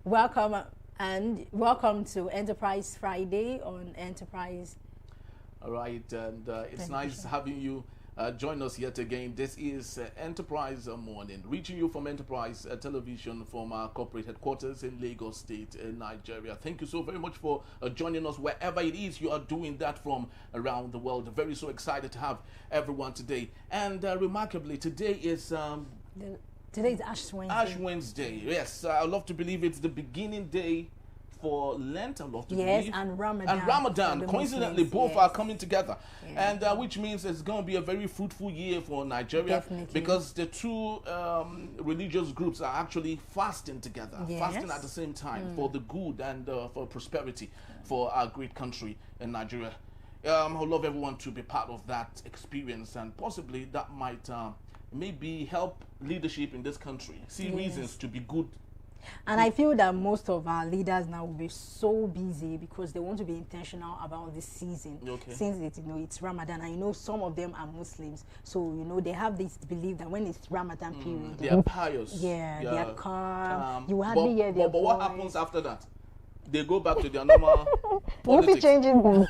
Welcome and welcome to Enterprise Friday on Enterprise. All right, and it's nice having you join us yet again. This is Enterprise Morning, reaching you from Enterprise Television from our corporate headquarters in Lagos State, Nigeria. Thank you so very much for joining us wherever it is you are doing that from around the world. Very so excited to have everyone today. And remarkably, today is... Today is Ash Wednesday. Ash Wednesday, yes. I love to believe it's the beginning day for Lent. I love to believe. Yes, and Ramadan. And Ramadan. Coincidentally, Muslims, both yes. are coming together. Yeah. And which means it's going to be a very fruitful year for Nigeria. Definitely. Because the two religious groups are actually fasting together. Yes. Fasting at the same time for the good and for prosperity for our great country in Nigeria. I would love everyone to be part of that experience, and possibly that might maybe help leadership in this country see reasons to be good. And I feel that most of our leaders now will be so busy because they want to be intentional about this season. Okay. Since it's Ramadan, and some of them are Muslims, so they have this belief that when it's Ramadan period, they are pious. Yeah, they are calm. You but, hardly hear their but what voice. happens after that? They go back to their normal We'll be politics. changing them.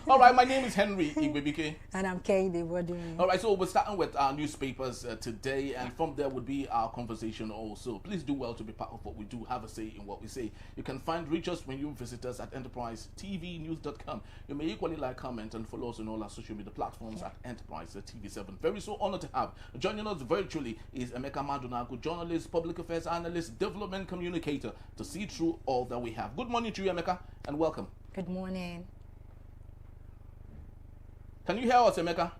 All right, my name is Henry Igbebike. And I'm Kehinde. What do you mean? All right, so we're starting with our newspapers today, and from there would be our conversation also. Please do well to be part of what we do. Have a say in what we say. You can reach us when you visit us at enterprisetvnews.com. You may equally like, comment, and follow us on all our social media platforms at Enterprise TV7. Very so honored to have. Joining us virtually is Emeka Madunagu, journalist, public affairs analyst, development communicator, to see through all that we have. Good morning to you, Emeka, and welcome. Good morning. Can you hear us, Emeka?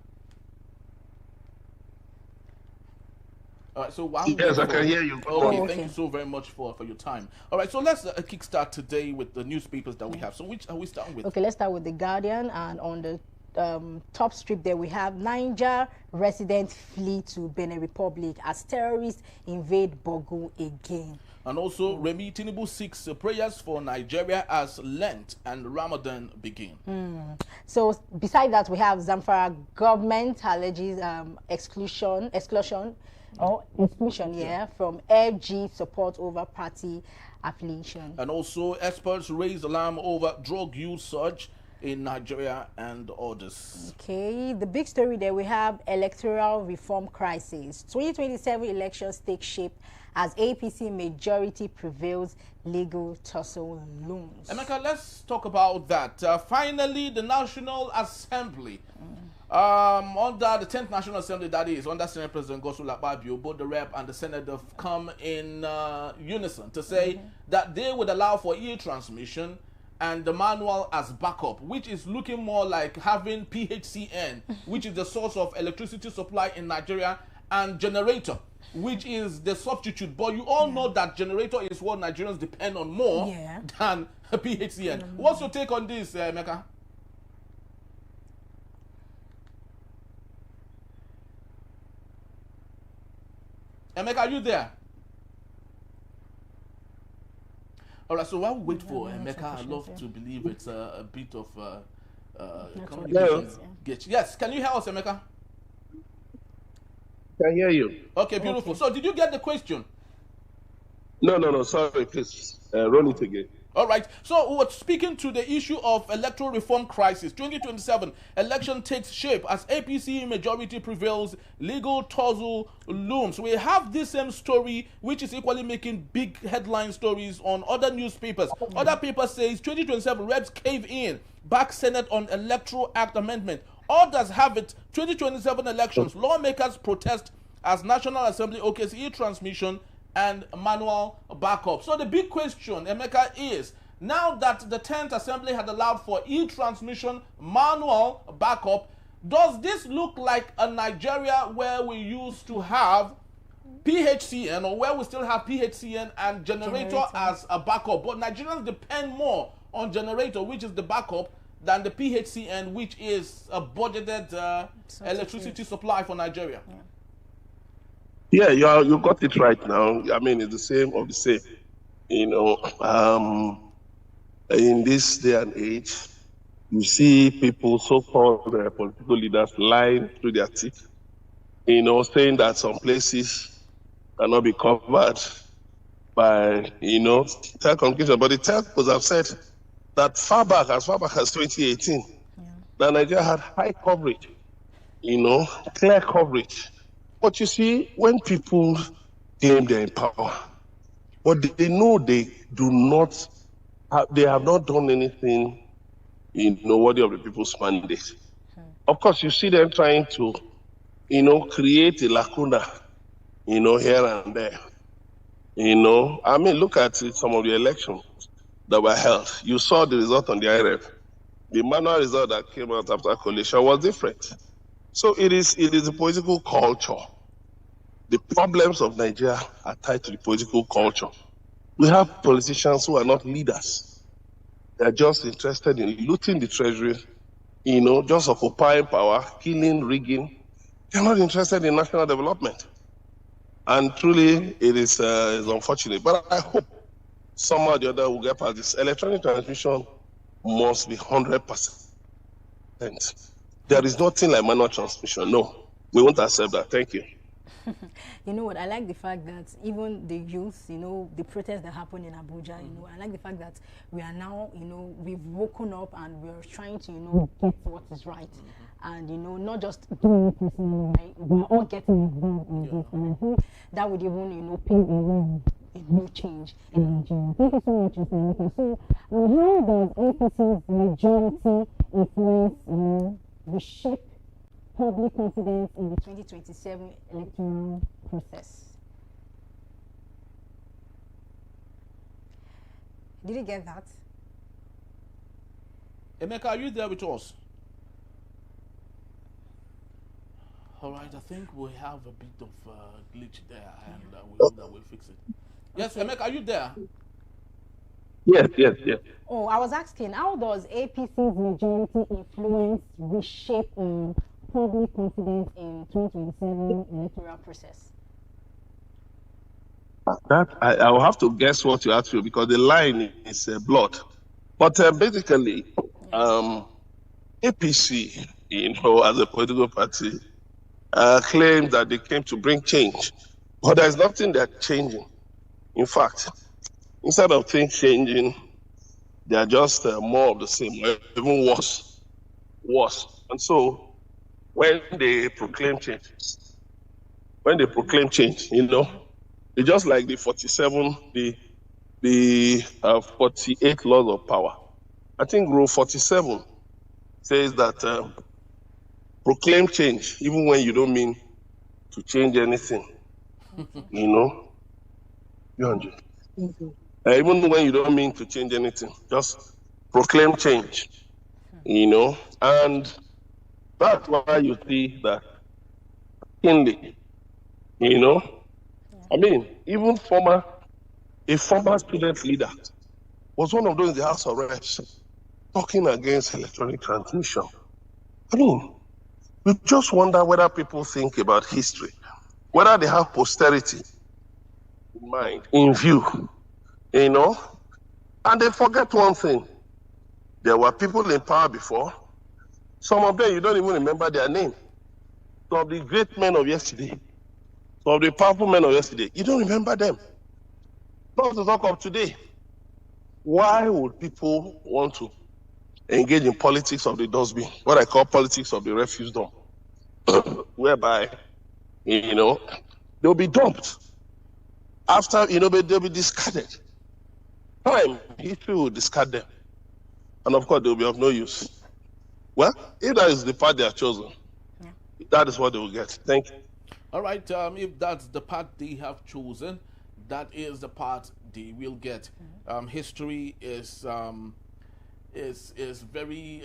All right, so while yes, I can hear you. Okay, thank you so very much for your time. All right, so let's kickstart today with the newspapers that we have. So which are we starting with? Okay, let's start with The Guardian, and on the top strip there we have Niger residents flee to Benin Republic as terrorists invade Bogu again. And also, Remi Tinubu seeks prayers for Nigeria as Lent and Ramadan begin. So, beside that, we have Zamfara government alleges exclusion from FG support over party affiliation. And also, experts raise alarm over drug use surge in Nigeria and others. Okay, the big story there we have electoral reform crisis. 2027 elections take shape as APC majority prevails, legal tussle looms. Emeka, let's talk about that. Finally, the National Assembly, under the 10th National Assembly, that is, under Senate President Godswill Akpabio, both the Rep and the Senate have come in unison to say that they would allow for e-transmission and the manual as backup, which is looking more like having PHCN, which is the source of electricity supply in Nigeria, and generator, which is the substitute. But you all know that generator is what Nigerians depend on more than PHCN. What's your take on this, Emeka? Emeka, are you there? All right, so while we wait for Emeka, I'd love to believe it's a bit of communication glitch. Yes, can you hear us, Emeka? Can hear you. Okay, beautiful. Okay. So did you get the question? No. Sorry, please run it again. All right. So we're speaking to the issue of electoral reform crisis. 2027 election takes shape as APC majority prevails, legal tussle looms. We have this same story, which is equally making big headline stories on other newspapers. Other papers says 2027 reps cave in, back Senate on Electoral Act amendment. Others have it 2027 elections. Lawmakers protest as National Assembly OK's e-transmission and manual backup. So the big question, Emeka, is now that the 10th Assembly had allowed for e-transmission, manual backup, does this look like a Nigeria where we used to have PHCN, or where we still have PHCN and generator as a backup? But Nigerians depend more on generator, which is the backup, than the PHCN, which is a budgeted electricity supply for Nigeria. Yeah, you got it right now. I mean, it's the same of the same. You know, in this day and age, you see people, so-called political leaders, lying through their teeth. You know, saying that some places cannot be covered by, telecommunications. But the telcos have said that as far back as 2018, that Nigeria had high coverage, clear coverage. But you see, when people claim they're in power, but they know they do not, they have not done anything, worthy of the people's mandate. Of course, you see them trying to, create a lacuna, here and there. Look at some of the elections that were held. You saw the result on the IRF. The manual result that came out after coalition was different. So it is a political culture. The problems of Nigeria are tied to the political culture. We have politicians who are not leaders. They are just interested in looting the treasury, just occupying power, killing, rigging. They are not interested in national development. And truly, it is unfortunate. But I hope somehow or the other will get past this. Electronic transmission must be 100%. There is nothing like manual transmission. No, we won't accept that. Thank you. You know what? I like the fact that even the youth, the protests that happened in Abuja, I like the fact that we are now, we've woken up and we're trying to, get what is right. And, not just doing it personally, right? We're all getting involved in this. And I think that would even, pave a way a new change in Nigeria. Thank you so much, Mr. So, how does APC's majority influence, reshape public confidence in the 2027 electoral process? Did you get that? Emeka, are you there with us? All right, I think we have a bit of glitch there, and we hope that we'll fix it. Yes, Emeka, are you there? Yes. Oh, I was asking, how does APC's majority influence reshape public confidence in 2027 electoral process? That I will have to guess what you asked for because the line is blood. But basically, APC, as a political party, claims that they came to bring change, but there's nothing they're changing. In fact, instead of things changing, they are just more of the same, even worse. And so, when they proclaim change, it's just like the 48 laws of power. I think Rule 47 says that proclaim change, even when you don't mean to change anything. Even when you don't mean to change anything, just proclaim change. And that's why you see that Hindi, even a former student leader was one of those in the House of Reps talking against electronic transmission. We just wonder whether people think about history, whether they have posterity in mind, in view, and they forget one thing. There were people in power before. Some of them, you don't even remember their name. Some of the great men of yesterday, some of the powerful men of yesterday, you don't remember them. Not to talk of today. Why would people want to engage in politics of the dustbin, what I call politics of the refuse dump, whereby, they'll be dumped. After, they'll be discarded. Time, history will discard them. And of course, they'll be of no use. Well, if that is the path they have chosen, that is what they will get. Thank you. All right, if that's the path they have chosen, that is the path they will get. History is very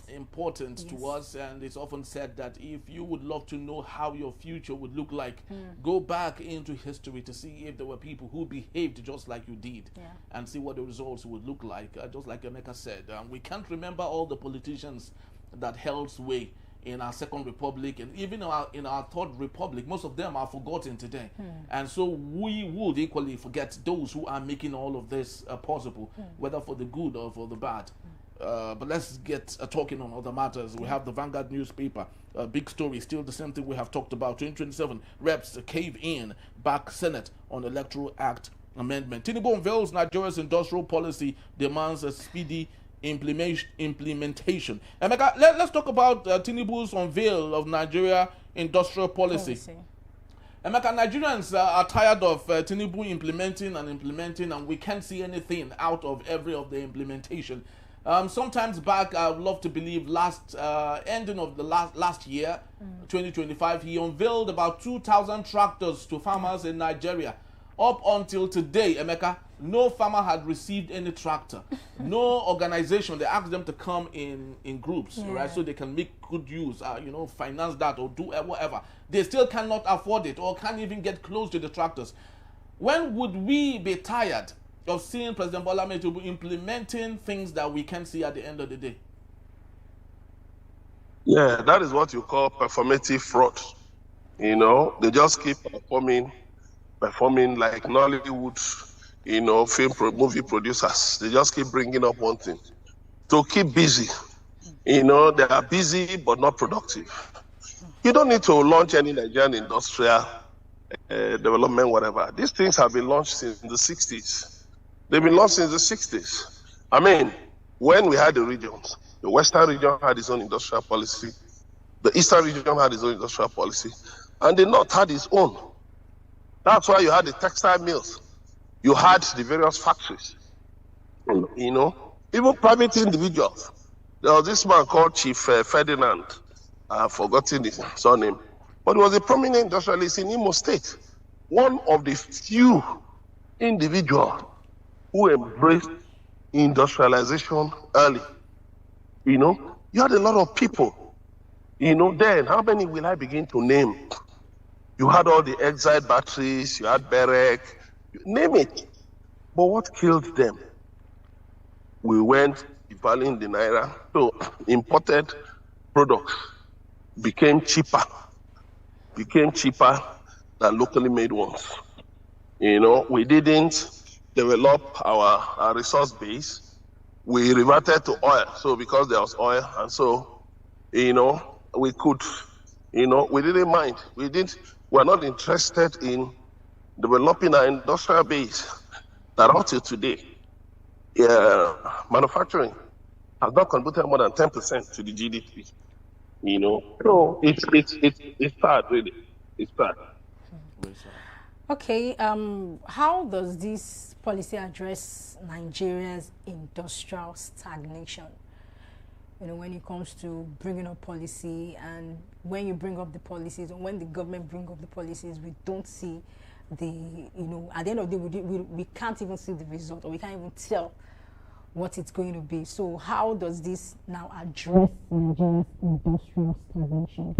important to us, and it's often said that if you would love to know how your future would look like, go back into history to see if there were people who behaved just like you did, and see what the results would look like. Just like Emeka said, we can't remember all the politicians that held sway in our Second Republic, and even in our Third Republic. Most of them are forgotten today. And so we would equally forget those who are making all of this possible, whether for the good or for the bad. But let's get talking on other matters. We have the Vanguard newspaper. Big story, still the same thing we have talked about. 2027 reps cave in, back Senate on Electoral Act amendment. Tinubu unveils Nigeria's industrial policy, demands a speedy implementation. Emeka, let's talk about Tinubu's unveil of Nigeria industrial policy. Emeka, Nigerians are tired of Tinubu implementing, and we can't see anything out of every of the implementation. Sometimes back, I would love to believe ending of the last year, 2025, he unveiled about 2,000 tractors to farmers in Nigeria. Up until today, Emeka, no farmer had received any tractor. No organization, they asked them to come in groups, right, so they can make good use, finance that or do whatever. They still cannot afford it or can't even get close to the tractors. When would we be tired of seeing President Bola Ahmed Tinubu implementing things that we can see at the end of the day? Yeah, that is what you call performative fraud. They just keep performing like Nollywood, movie producers. They just keep bringing up one thing to keep busy. They are busy but not productive. You don't need to launch any Nigerian industrial development, whatever. These things have been launched since the 60s. They've been launched since the 60s. I mean, when we had the regions, the Western region had its own industrial policy, the Eastern region had its own industrial policy, and the North had its own. That's why you had the textile mills. You had the various factories. Even private individuals. There was this man called Chief Ferdinand. I've forgotten his surname. But he was a prominent industrialist in Imo State. One of the few individuals who embraced industrialization early. You had a lot of people. Then, how many will I begin to name? You had all the Exide batteries, you had Berek, name it. But what killed them? We went devaluing the Naira, so imported products became cheaper than locally made ones. We didn't develop our resource base. We reverted to oil, so because there was oil, and so, we could, we didn't mind. We're not interested in developing our industrial base that up to today, manufacturing has not contributed more than 10% to the GDP. So it's sad, really. It's sad. Okay, how does this policy address Nigeria's industrial stagnation? When it comes to bringing up policy, and when you bring up the policies, or when the government bring up the policies, we don't see at the end of the day, we can't even see the result, or we can't even tell what it's going to be. So how does this now address Nigeria's industrial stagnation?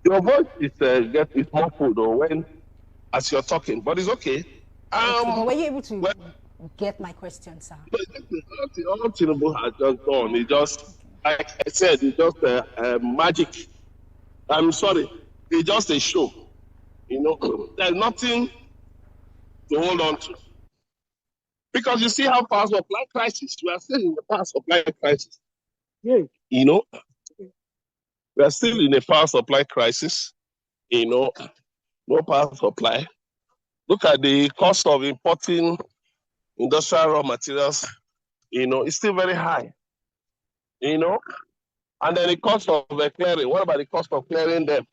Your voice is muffled as you're talking, but it's okay. But were you able to get my question, sir? All Tinubu has just done. It just, like I said, it's just magic. I'm sorry, it's just a show. There's nothing to hold on to. Because you see how power supply crisis, we are still in the power supply crisis. Yeah. We are still in a power supply crisis. No power supply. Look at the cost of importing industrial raw materials. It's still very high. And then the cost of clearing. What about the cost of clearing them?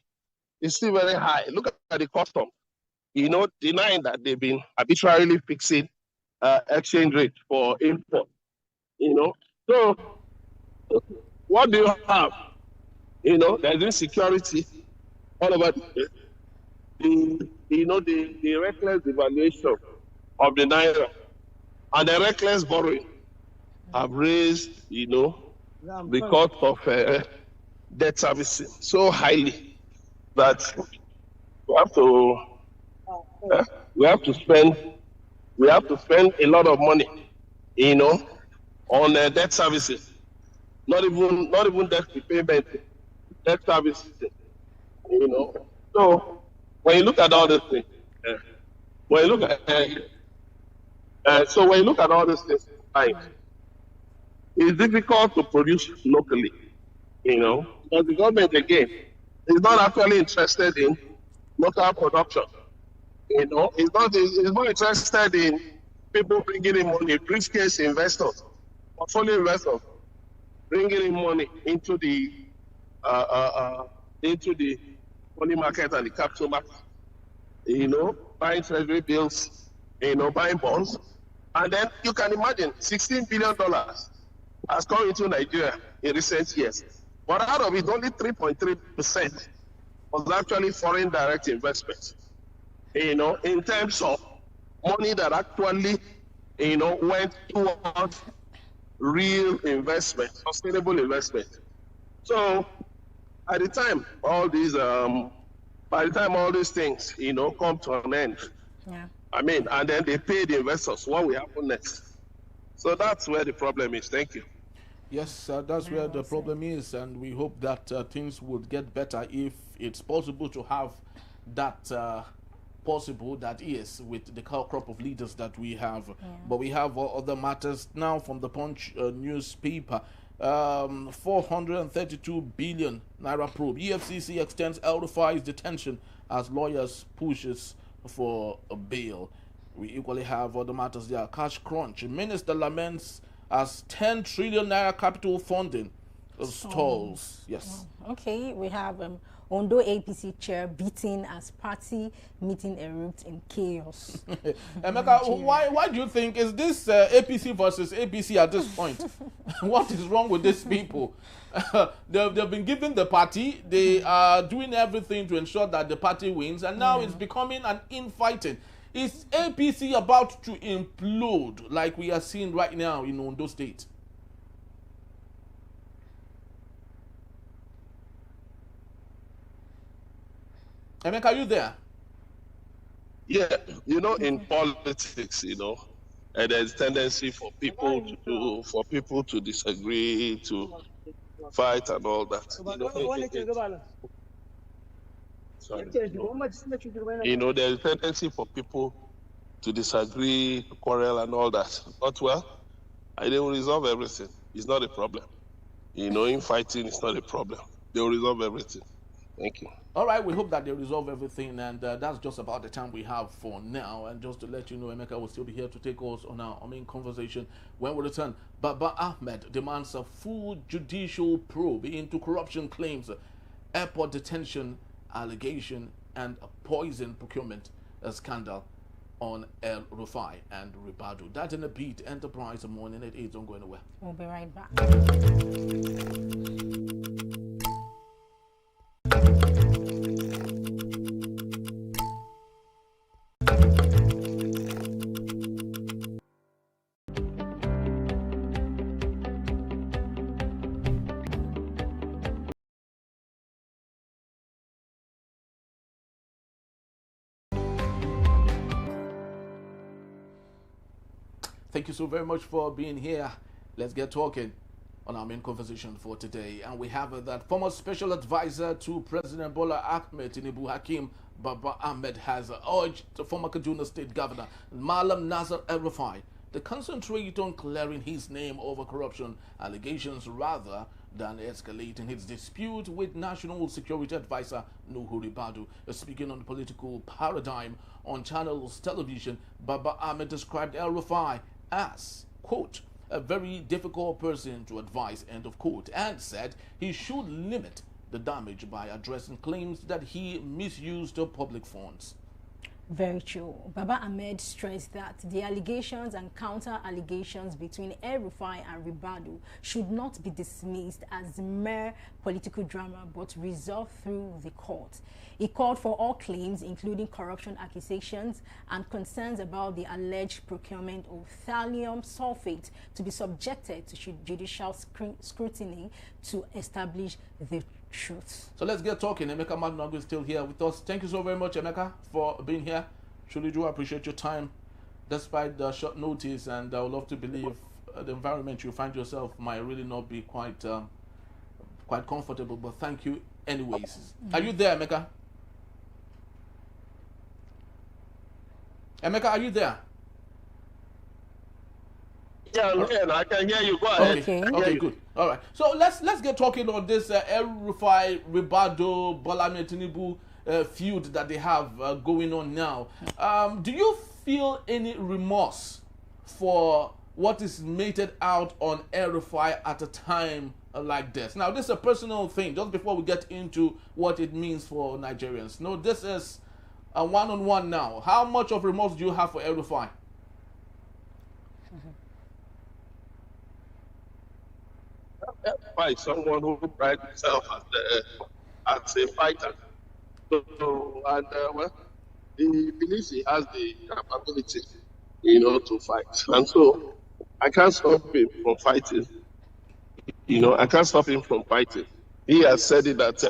It's still very high. Look at the custom. Denying that they've been arbitrarily fixing exchange rate for import. So what do you have? There's insecurity all over the reckless devaluation of the Naira and the reckless borrowing have raised, the cost of debt servicing so highly that we have to spend a lot of money, on debt servicing. Not even debt repayment, debt servicing. So when you look at all these things, when you look at So when you look at all these things, like, it's difficult to produce locally, because the government, again, is not actually interested in local production. It's not interested in people bringing in money, briefcase investors, portfolio investors, bringing in money into the money market and the capital market. Buying treasury bills, buying bonds, and then you can imagine $16 billion has come into Nigeria in recent years, but out of it, only 3.3% was actually foreign direct investment. In terms of money that actually, went towards real investment, sustainable investment. So, by the time all these things, come to an end, and then they pay the investors, what will happen next? So that's where the problem is. Thank you. Yes, that's where the problem is, and we hope that things would get better if it's possible to have that that is with the crop of leaders that we have. But we have other matters now from the Punch newspaper. 432 billion naira probe. EFCC extends El-Rufai's detention as lawyers pushes for a bail. We equally have other matters there. Cash crunch. Minister laments as 10 trillion naira capital funding stalls. Yes. Okay, we have Ondo APC chair beaten as party meeting erupts in chaos. Emeka, why do you think is this APC versus APC at this point? What is wrong with these people? They've been given the party. They are doing everything to ensure that the party wins, and now it's becoming an infighting. Is APC about to implode like we are seeing right now in Ondo State? Emeka, are you there? Yeah, in politics, there's tendency for people to disagree, to fight, and all that. There's a tendency for people to disagree, to quarrel, and all that. But they will resolve everything. It's not a problem. Infighting is not a problem. They will resolve everything. Thank you. All right, we hope that they resolve everything, and that's just about the time we have for now. And just to let you know, Emeka will still be here to take us on our main conversation when we return. Baba-Ahmed demands a full judicial probe into corruption claims, airport detention allegation, and a poison procurement scandal on El-Rufai and Ribadu. That in a beat. Enterprise morning at 8. Don't go anywhere. We'll be right back. Thank you so very much for being here. Let's get talking on our main conversation for today. And we have that former special advisor to President Bola Ahmed Tinubu, Hakeem Baba-Ahmed, has urged the former Kaduna State Governor, Nasir El-Rufai, to concentrate on clearing his name over corruption allegations rather than escalating his dispute with National Security Advisor Nuhu Ribadu. Speaking on the political paradigm on Channels Television, Baba-Ahmed described El-Rufai as, quote, a very difficult person to advise, end of quote, and said he should limit the damage by addressing claims that he misused public funds. Very true. Baba-Ahmed stressed that the allegations and counter-allegations between El-Rufai and Ribadu should not be dismissed as mere political drama but resolved through the court. He called for all claims, including corruption accusations and concerns about the alleged procurement of thallium sulphate, to be subjected to judicial scrutiny to establish the truth. So let's get talking. Emeka Madunagu is still here with us. Thank you so very much, Emeka, for being here. Truly do appreciate your time despite the short notice, and I would love to believe the environment you find yourself might really not be quite comfortable, but thank you anyways. Are you there, Emeka? Emeka, are you there? Yeah, I can hear you. Go ahead. Okay, good. All right. So let's get talking on this El-Rufai, Ribadu, Bola Ahmed Tinubu feud that they have going on now. Do you feel any remorse for what is meted out on El-Rufai at a time like this? Now, this is a personal thing, just before we get into what it means for Nigerians. No, this is a one-on-one now. How much of remorse do you have for El-Rufai? By someone who prides himself as a fighter. Well, he believes he has the capability, to fight. And so I can't stop him from fighting. I can't stop him from fighting. He has said it that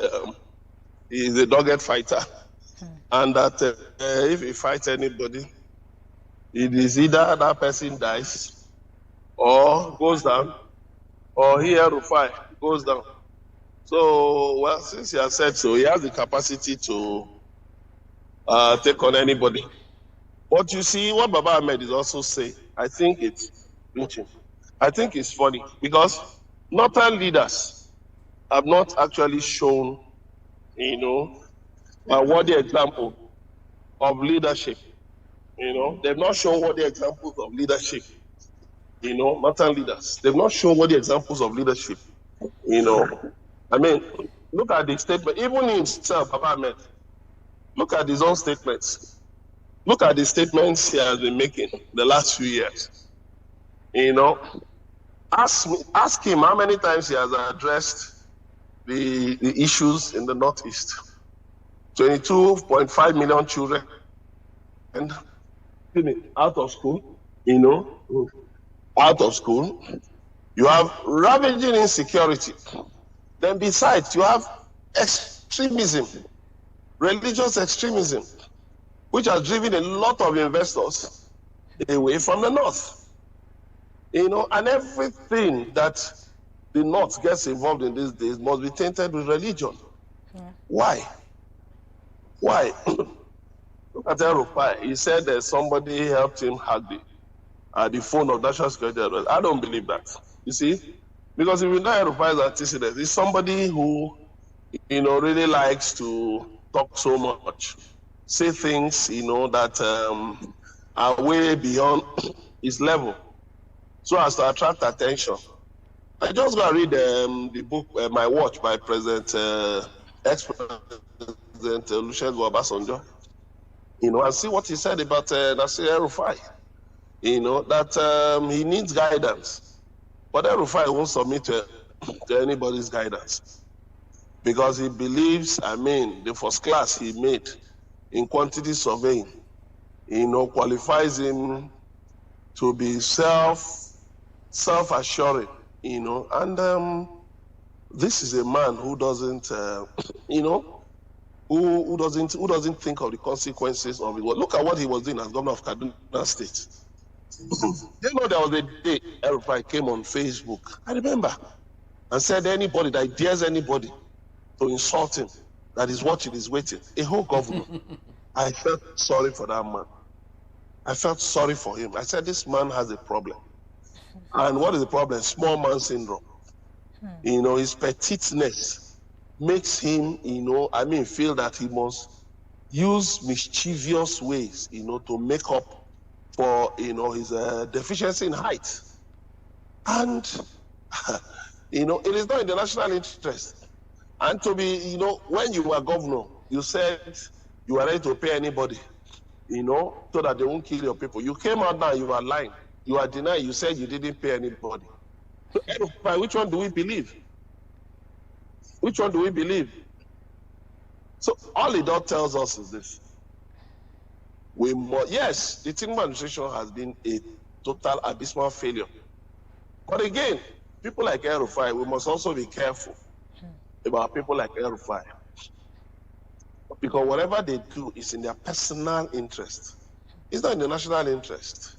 he is a dogged fighter. And that if he fights anybody, it is either that person dies or goes down, or he, El-Rufai, goes down. So, well, since he has said so, he has the capacity to take on anybody. But you see, what Baba Ahmed is also saying, I think it's reaching. I think it's funny because northern leaders have not actually shown, a worthy example of leadership. They've not shown worthy examples of leadership. Northern leaders, they've not shown worthy examples of leadership. I mean, look at the statement, even himself, Baba Ahmed, look at his own statements. Look at the statements he has been making the last few years. Ask him how many times he has addressed the issues in the Northeast. 22.5 million children and out of school, out of school. You have ravaging insecurity. Then besides, you have extremism, religious extremism, which has driven a lot of investors away from the North. And everything that the North gets involved in these days must be tainted with religion. Yeah. Why? Look at El-Rufai. He said that somebody helped him hack the phone of National Security Advisor. I don't believe that. You see? Because if you know El-Rufai's antecedents, he's somebody who, really likes to talk so much, say things, that are way beyond his level, so as to attract attention. I just got to read the book, My Watch, by ex-President Olusegun Obasanjo, and see what he said about Nasir El-Rufai, that he needs guidance. But El-Rufai won't submit to anybody's guidance because he believes, the first class he made in quantity surveying, qualifies him to be self-assuring, and this is a man who doesn't, who doesn't think of the consequences of it. Look at what he was doing as governor of Kaduna State. There was a day El-Rufai came on Facebook, I remember, and said anybody that dares anybody to insult him, that his watching is waiting. A whole governor. I felt sorry for that man. I felt sorry for him. I said, this man has a problem. And what is the problem? Small man syndrome. His petiteness makes him, feel that he must use mischievous ways, to make up for, his deficiency in height. And, it is not in the national interest. And to be, when you were governor, you said you were ready to pay anybody, so that they won't kill your people. You came out now, you are lying. You are denying, you said you didn't pay anybody. So, by which one do we believe? Which one do we believe? So all it all tells us is this. Yes, the Tinubu administration has been a total abysmal failure. But again, people like El-Rufai, we must also be careful about people like El-Rufai. Because whatever they do is in their personal interest. It's not in the national interest.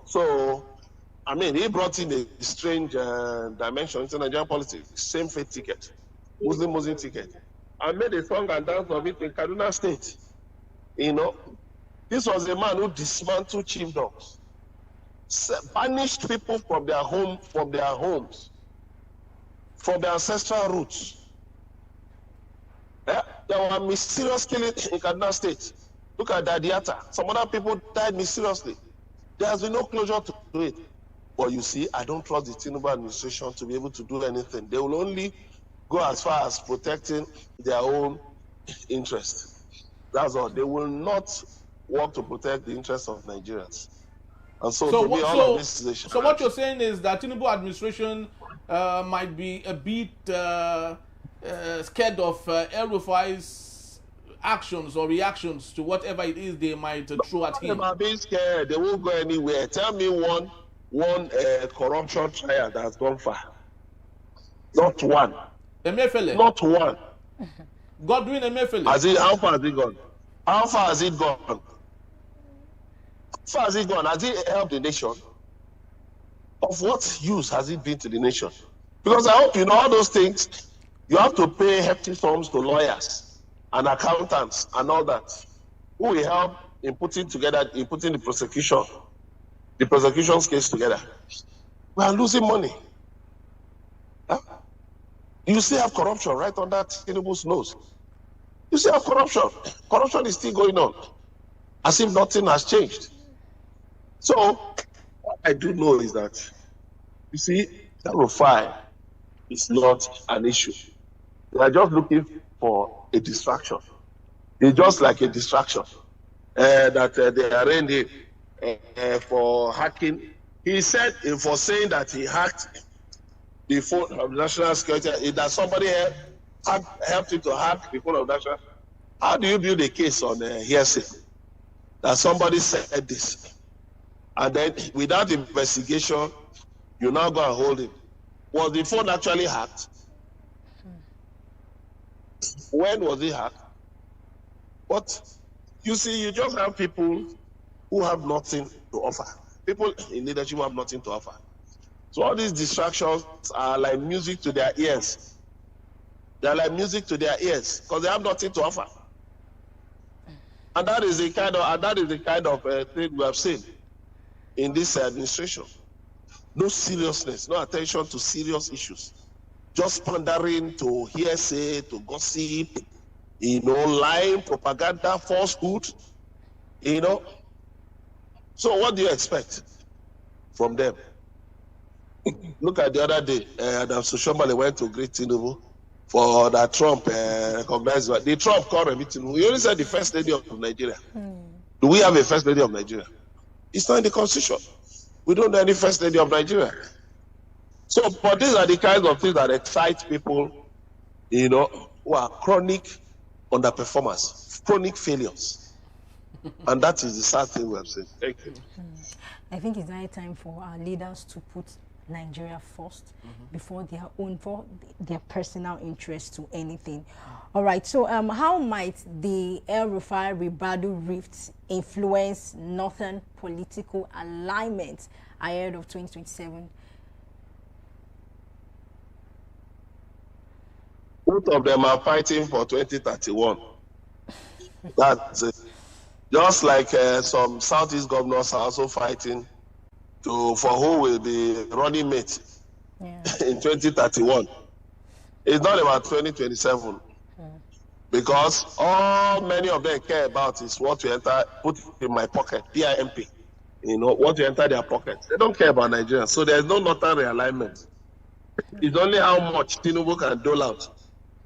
So, he brought in a strange dimension into Nigerian politics. Same faith ticket, Muslim ticket. I made a song and dance of it in Kaduna State. This was a man who dismantled chiefdoms. banished people from their homes, from their ancestral roots. There were mysterious killings in Kaduna State. Look at Dadiata. Some other people died mysteriously. There has been no closure to it. But you see, I don't trust the Tinubu administration to be able to do anything. They will only go as far as protecting their own interests. That's all. They will not work to protect the interests of Nigerians. And so what you're saying is that Tinubu administration might be a bit scared of El-Rufai's actions or reactions to whatever it is they might throw at him. They are being scared. They won't go anywhere. Tell me one corruption trial that has gone far. Not one. Emefiele. Not one. Godwin Emefiele. How far has it gone? How far has it gone? How far has it gone? Has it helped the nation? Of what use has it been to the nation? Because I hope you know all those things. You have to pay hefty sums to lawyers and accountants and all that, who will help in putting the prosecution's case together. We are losing money. Huh? You still have corruption right under Tinubu's nose. You still have corruption. Corruption is still going on, as if nothing has changed. So, what I do know is that, you see, El-Rufai is not an issue. They are just looking for a distraction. It's just like a distraction that they arraigned him for hacking. He said, for saying that he hacked the phone of national security, that somebody helped him to hack the phone of national. How do you build a case on hearsay? That somebody said this, and then without investigation, you now go and hold him. Was the phone actually hacked? When was it hacked? But you see, you just have people who have nothing to offer. People in leadership who have nothing to offer. So all these distractions are like music to their ears. They are like music to their ears because they have nothing to offer. And that is the kind of thing we have seen in this administration. No seriousness, no attention to serious issues. Just pandering to hearsay, to gossip, lying, propaganda, falsehood, So what do you expect from them? Look at the other day, Soshomale went to greet Tinubu for that Trump recognized. The Trump called him Tinubu. He only said the first lady of Nigeria. Do we have a first lady of Nigeria? It's not in the constitution. We don't know any first lady of Nigeria. So, but these are the kinds of things that excite people, who are chronic underperformers, chronic failures. And that is the sad thing we have seen. Thank you. I think it's high time for our leaders to put Nigeria first before their personal interest to anything. All right, so how might the El-Rufai Ribadu rift influence northern political alignment ahead of 2027? Both of them are fighting for 2031. That's it. Just like some Southeast governors are also fighting for who will be running mate in 2031. It's not about 2027. Because many of them care about is what to put in my pocket, PIMP. What to enter their pockets. They don't care about Nigerians. So there's no northern realignment. It's only how much Tinubu can dole out.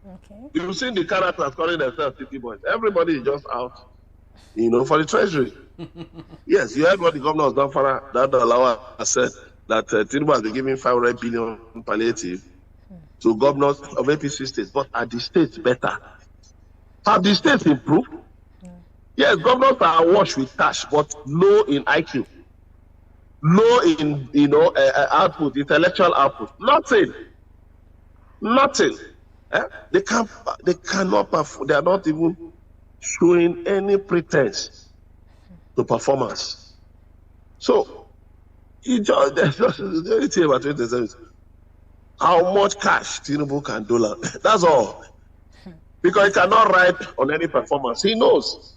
Okay. You've seen the characters calling themselves city boys. Everybody is just out, for the treasury. Yes, you heard what the governor of Zamfara, that Alawa, has said, that Tinubu has been giving 500 billion palliative to governors of APC states, but are the states better? Have the states improved? Yes, governors are awash with cash, but low in IQ, low in output, intellectual output. Nothing. They cannot perform. They are not even showing any pretense to performance. So, there's just the only thing about 2027 how much cash Tinubu can dole out. That's all. Because he cannot ride on any performance. He knows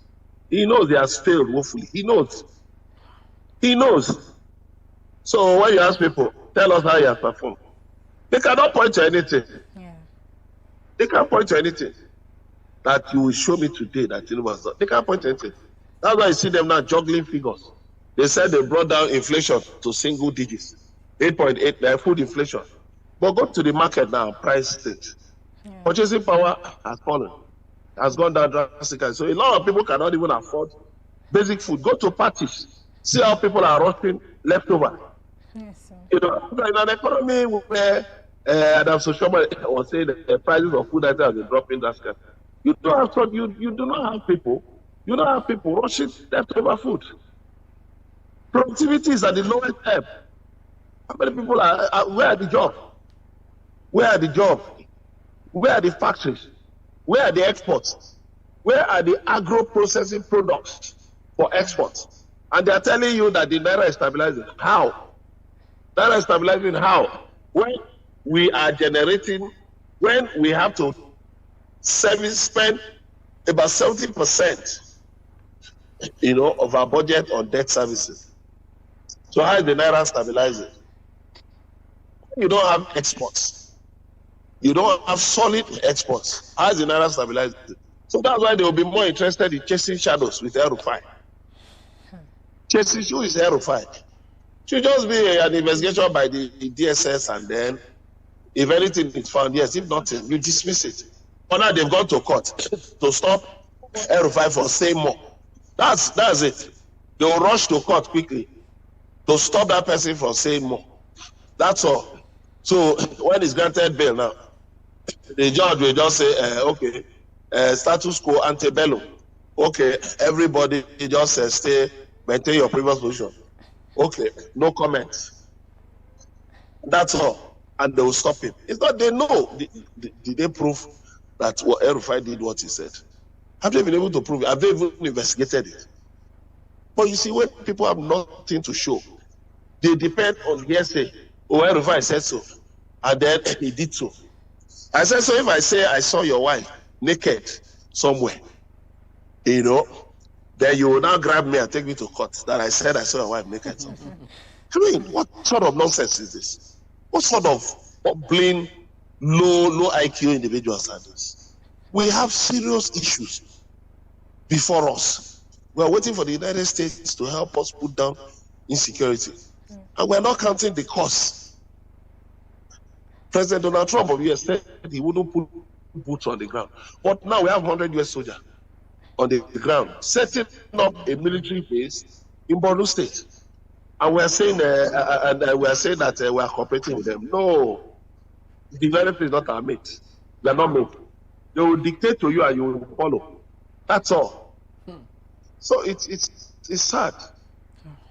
he has failed woefully. He knows. So when you ask people, tell us how you have performed, they cannot point to anything. Yeah. They can't point to anything that you will show me today that Tinubu has done. They can't point to anything. That's why you see them now juggling figures. They said they brought down inflation to single digits, 8.8, their food inflation. But go to the market now, price things. Yeah. Purchasing power has fallen, has gone down drastically. So a lot of people cannot even afford basic food. Go to parties, see how people are rushing leftover. Yes, sir. You know, in an economy where Adam Soshoma was saying that the prices of food items are dropping drastically, you don't have you do not have people. You don't have people rushing leftover food. Productivity is at the lowest ebb. How many people are where are the jobs? Where are the jobs? Where are the factories? Where are the exports? Where are the agro-processing products for exports? And they are telling you that the naira is stabilizing. How? Naira is stabilizing how? When we are generating, when we have to spend about 70%, you know, of our budget on debt services. So how is the naira stabilizing? You don't have exports. You don't have solid exports. How is the naira stabilizing? So that's why they will be more interested in chasing shadows with El-Rufai. Chasing who is El-Rufai? Should just be an investigation by the DSS, and then if anything is found, yes. If nothing, you dismiss it. But now they've gone to court to stop El-Rufai from saying more. That's it. They will rush to court quickly to stop that person from saying more. That's all. So when it's granted bail now, the judge will just say, okay, status quo ante bellum. Okay, everybody just stay, maintain your previous position. Okay, no comment. That's all. And they will stop him. It's not they know. Did they prove that what El-Rufai did what he said? Have they been able to prove it? Have they even investigated it? But you see, when people have nothing to show, they depend on hearsay. Oh, El-Rufai said so, and then he did so. I said, so if I say I saw your wife naked somewhere, you know, then you will now grab me and take me to court that I said I saw your wife naked somewhere. I mean, what sort of nonsense is this? What sort of plain, low IQ individuals are this? We have serious issues before us. We are waiting for the United States to help us put down insecurity. And we're not counting the costs. President Donald Trump of US said he wouldn't put boots on the ground. But now we have 100 US soldiers on the ground, setting up a military base in Borno State. And we are saying that we are cooperating with them. No, the development is not our mate. We are not mate. They will dictate to you and you will follow. That's all. So it's sad.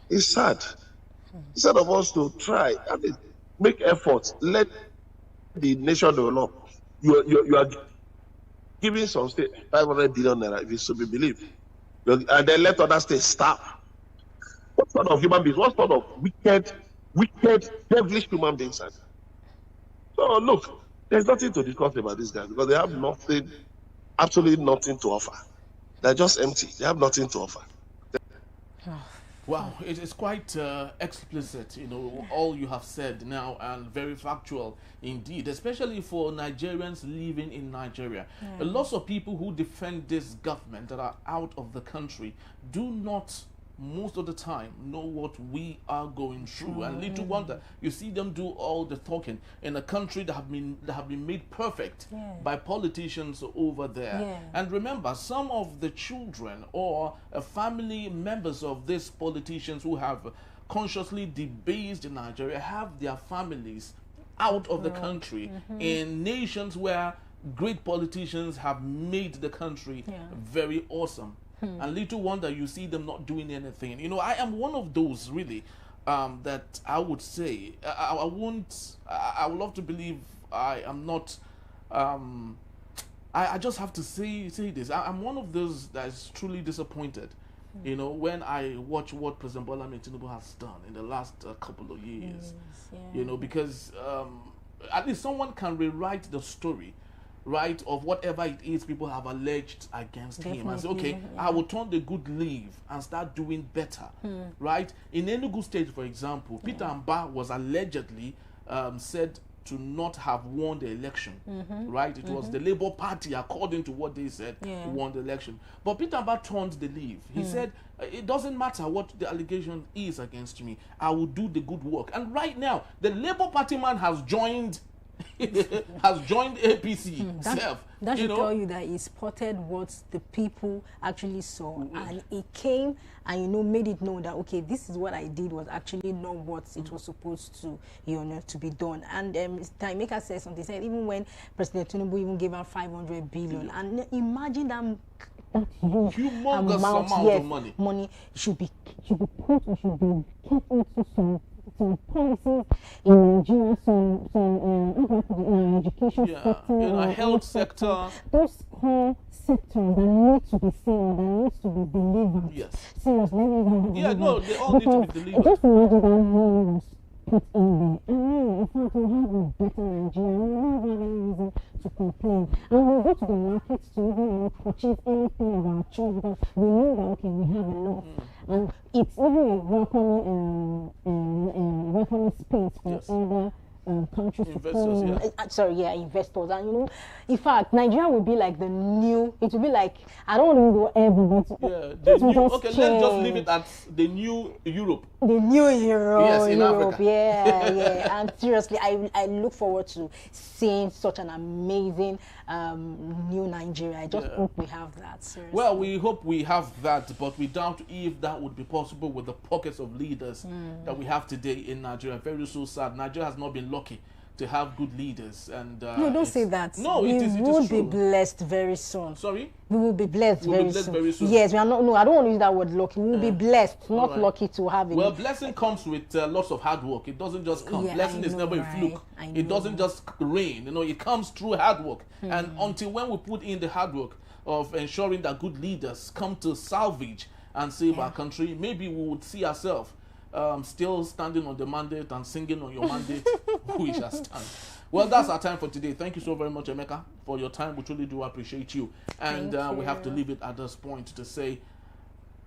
It's sad. Instead of us to try, I mean, make efforts, let the nation develop. You are giving some state 500 billion naira if it's to be believed, and then let other states starve. What sort of human beings? What sort of wicked, devilish human beings are there? So look, there's nothing to discuss about these guys because they have nothing, absolutely nothing to offer. They're just empty. They have nothing to offer. Wow, it is quite explicit, you know, all you have said now, and very factual indeed, especially for Nigerians living in Nigeria. Yeah. Lots of people who defend this government that are out of the country do not, most of the time, know what we are going through. And little wonder, you see them do all the talking in a country that have been made perfect by politicians over there. Yeah. And remember, some of the children or family members of these politicians who have consciously debased Nigeria have their families out of the country in nations where great politicians have made the country very awesome. And little wonder you see them not doing anything. You know, I am one of those really that I would say I would love to believe I am not. I just have to say this. I'm one of those that is truly disappointed. You know, when I watch what President Bola Ahmed Tinubu has done in the last couple of years. You know, because at least someone can rewrite the story right, of whatever it is people have alleged against him, and say, okay, I will turn the good leaf and start doing better, right? In Enugu State, for example, Peter Mba was allegedly said to not have won the election, right? It was the Labour Party, according to what they said, who won the election. But Peter Mba turned the leaf. He said, it doesn't matter what the allegation is against me, I will do the good work. And right now, the Labour Party man has joined APC self. That should tell you that he spotted what the people actually saw, and he came and, you know, made it known that, okay, this is what I did was actually not what it was supposed to, you know, to be done. And Taimeka said something, said even when President Tinubu even gave out 500 billion, and imagine that humongous amount of money should be put, should be kept into some policies in Nigeria, some education sector, health sector. Those core sectors that need to be seen, that needs to be delivered. Yes. Seriously, they all need to be delivered. Just imagine that money was put in there. In fact, we have a better Nigeria. We don't have any reason to complain. And we go to the market to even purchase anything of our choice, because we know that, okay, we have enough. And it's even a welcoming space for other countries investors, to come. Investors. And, you know, in fact, Nigeria will be like the new, it will be like, I don't want to go ever, but let's just leave it at the new Europe. The new Europe. Yes, in Africa. Yeah. And seriously, I look forward to seeing such an amazing new Nigeria. I just hope we have that. Seriously. Well, we hope we have that, but we doubt if that would be possible with the pockets of leaders that we have today in Nigeria. Very so sad. Nigeria has not been lucky to have good leaders, and no, don't say that. No, we it is will true. be blessed very soon. Sorry? We will be blessed, very soon. Yes, we are not. No, I don't want to use that word lucky. We will be blessed, not lucky to have it. Well, blessing comes with lots of hard work. It doesn't just come. Blessing is never a fluke. It doesn't just rain. You know, it comes through hard work. And until when we put in the hard work of ensuring that good leaders come to salvage and save our country, maybe we would see ourselves still standing on the mandate and singing on your mandate. We shall stand. Well, that's our time for today. Thank you so very much, Emeka, for your time. We truly do appreciate you. And we have to leave it at this point to say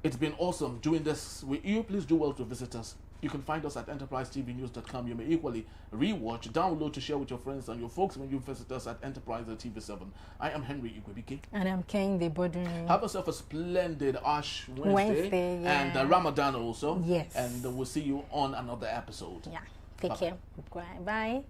it's been awesome doing this with you. Please do well to visit us. You can find us at enterprisetvnews.com. You may equally rewatch, download to share with your friends and your folks when you visit us at Enterprise TV7. I am Henry Igwebike. And I'm Ken the Bodun. Have yourself a splendid Ash Wednesday and Ramadan also. Yes. And we'll see you on another episode. Yeah. Take care. Bye.